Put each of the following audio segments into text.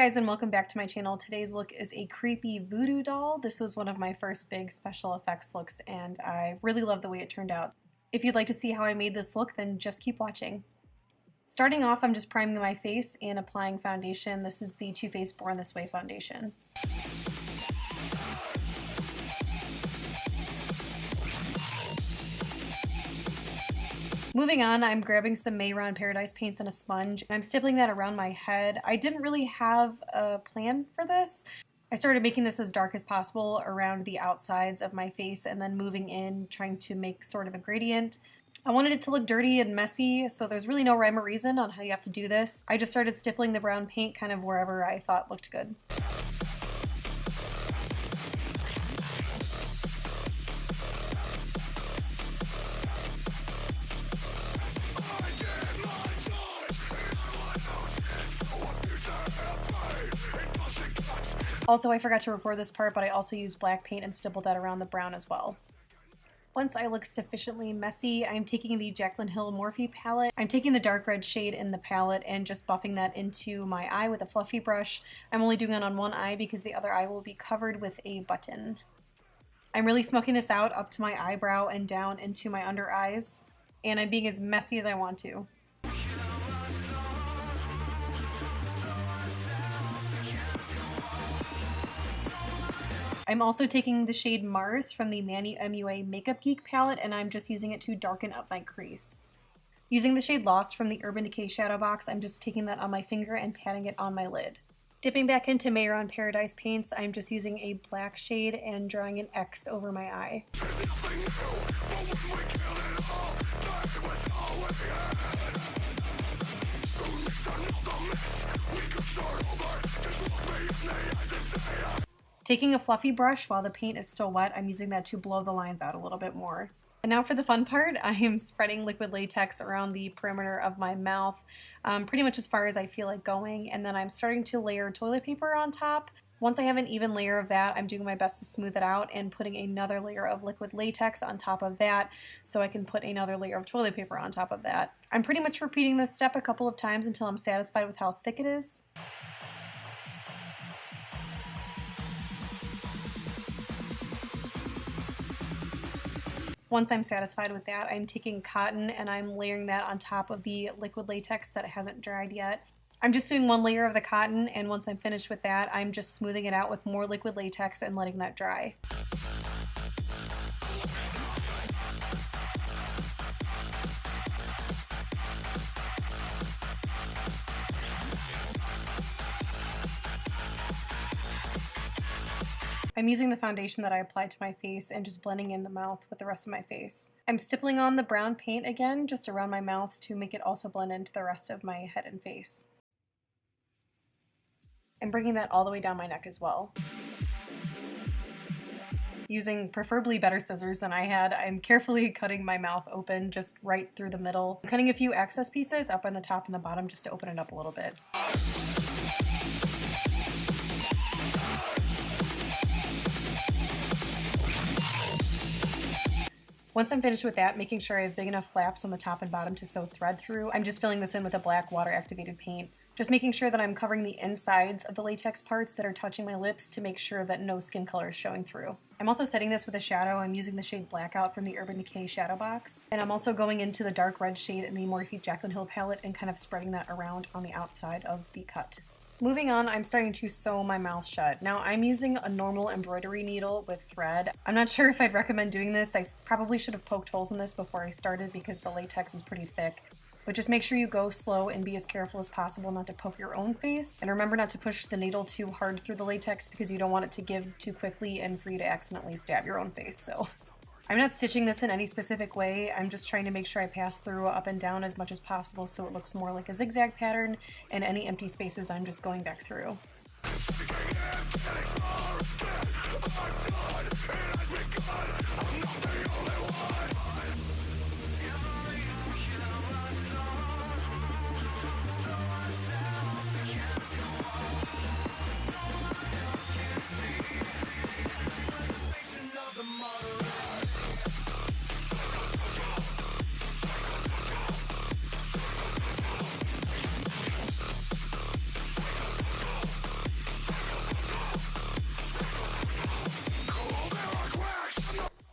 guys, and welcome back to my channel. Today's look is a creepy voodoo doll. This was one of my first big special effects looks and I really love the way it turned out. If you'd like to see how I made this look, then just keep watching. Starting off, I'm just priming my face and applying foundation. This is the Too Faced Born This Way foundation. Moving on, I'm grabbing some Mehron Paradise paints and a sponge, and I'm stippling that around my head. I didn't really have a plan for this. I started making this as dark as possible around the outsides of my face and then moving in, trying to make sort of a gradient. I wanted it to look dirty and messy, so there's really no rhyme or reason on how you have to do this. I just started stippling the brown paint kind of wherever I thought looked good. Also, I forgot to record this part, but I also used black paint and stippled that around the brown as well. Once I look sufficiently messy, I'm taking the Jaclyn Morphe palette. I'm taking the dark red shade in the palette and just buffing that into my eye with a fluffy brush. I'm only doing it on one eye because the other eye will be covered with a button. I'm really smoking this out up to my eyebrow and down into my under eyes, and I'm being as messy as I want to. I'm also taking the shade Mars from the Manny MUA Makeup Geek palette, and I'm just using it to darken up my crease. Using the shade Lost from the Urban Decay Shadow Box, I'm just taking that on my finger and patting it on my lid. Dipping back into Mehron Paradise paints, I'm just using a black shade and drawing an X over my eye. Taking a fluffy brush while the paint is still wet, I'm using that to blow the lines out a little bit more. And now for the fun part, I am spreading liquid latex around the perimeter of my mouth, pretty much as far as I feel like going, and then I'm starting to layer toilet paper on top. Once I have an even layer of that, I'm doing my best to smooth it out and putting another layer of liquid latex on top of that so I can put another layer of toilet paper on top of that. I'm pretty much repeating this step a couple of times until I'm satisfied with how thick it is. Once I'm satisfied with that, I'm taking cotton and I'm layering that on top of the liquid latex that hasn't dried yet. I'm just doing one layer of the cotton, and once I'm finished with that, I'm just smoothing it out with more liquid latex and letting that dry. I'm using the foundation that I applied to my face and just blending in the mouth with the rest of my face. I'm stippling on the brown paint again, just around my mouth to make it also blend into the rest of my head and face. I'm bringing that all the way down my neck as well. Using preferably better scissors than I had, I'm carefully cutting my mouth open just right through the middle. I'm cutting a few excess pieces up on the top and the bottom just to open it up a little bit. Once I'm finished with that, making sure I have big enough flaps on the top and bottom to sew thread through, I'm just filling this in with a black water-activated paint. Just making sure that I'm covering the insides of the latex parts that are touching my lips to make sure that no skin color is showing through. I'm also setting this with a shadow. I'm using the shade Blackout from the Urban Decay Shadow Box. And I'm also going into the dark red shade in the Morphe Jaclyn palette and kind of spreading that around on the outside of the cut. Moving on, I'm starting to sew my mouth shut. Now, I'm using a normal embroidery needle with thread. I'm not sure if I'd recommend doing this. I probably should have poked holes in this before I started because the latex is pretty thick. But just make sure you go slow and be as careful as possible not to poke your own face. And remember not to push the needle too hard through the latex because you don't want it to give too quickly and for you to accidentally stab your own face. So I'm not stitching this in any specific way. I'm just trying to make sure I pass through up and down as much as possible so it looks more like a zigzag pattern, and any empty spaces I'm just going back through.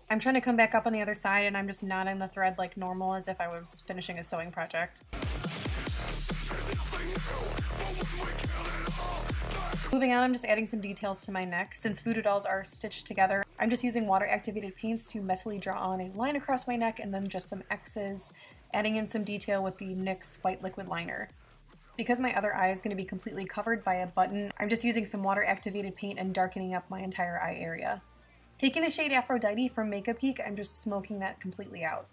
I'm trying to come back up on the other side and I'm just knotting the thread like normal as if I was finishing a sewing project. Moving on, I'm just adding some details to my neck. Since voodoo dolls are stitched together, I'm just using water activated paints to messily draw on a line across my neck and then just some X's, adding in some detail with the NYX white liquid liner. Because my other eye is going to be completely covered by a button, I'm just using some water activated paint and darkening up my entire eye area. Taking the shade Aphrodite from Makeup Geek, I'm just smoking that completely out.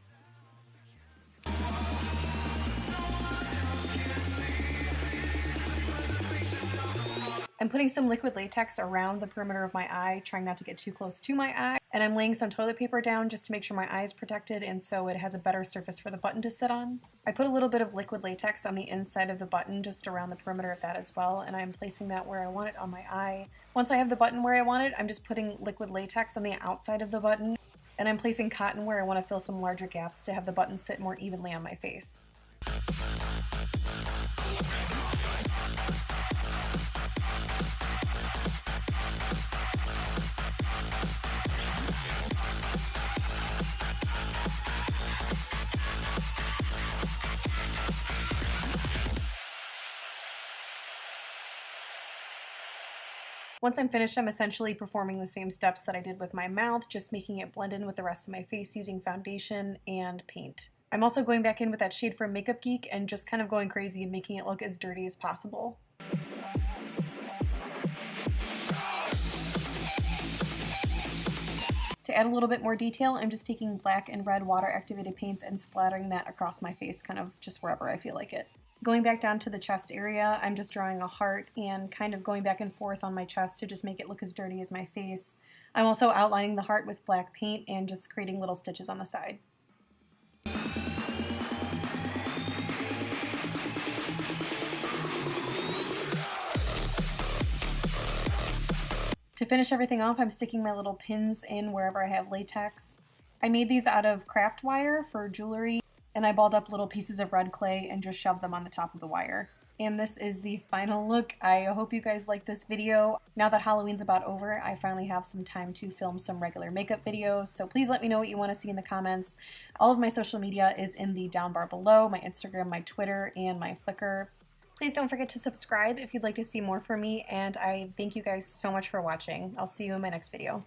I'm putting some liquid latex around the perimeter of my eye, trying not to get too close to my eye, and I'm laying some toilet paper down just to make sure my eye is protected and so it has a better surface for the button to sit on. I put a little bit of liquid latex on the inside of the button, just around the perimeter of that as well, and I'm placing that where I want it on my eye. Once I have the button where I want it, I'm just putting liquid latex on the outside of the button, and I'm placing cotton where I want to fill some larger gaps to have the button sit more evenly on my face. Once I'm finished, I'm essentially performing the same steps that I did with my mouth, just making it blend in with the rest of my face using foundation and paint. I'm also going back in with that shade from Makeup Geek and just kind of going crazy and making it look as dirty as possible. To add a little bit more detail, I'm just taking black and red water activated paints and splattering that across my face, kind of just wherever I feel like it. Going back down to the chest area, I'm just drawing a heart and kind of going back and forth on my chest to just make it look as dirty as my face. I'm also outlining the heart with black paint and just creating little stitches on the side. To finish everything off, I'm sticking my little pins in wherever I have latex. I made these out of craft wire for jewelry, and I balled up little pieces of red clay and just shoved them on the top of the wire. And this is the final look. I hope you guys like this video. Now that Halloween's about over, I finally have some time to film some regular makeup videos, so please let me know what you want to see in the comments. All of my social media is in the down bar below, my Instagram, my Twitter, and my Flickr. Please don't forget to subscribe if you'd like to see more from me, and I thank you guys so much for watching. I'll see you in my next video.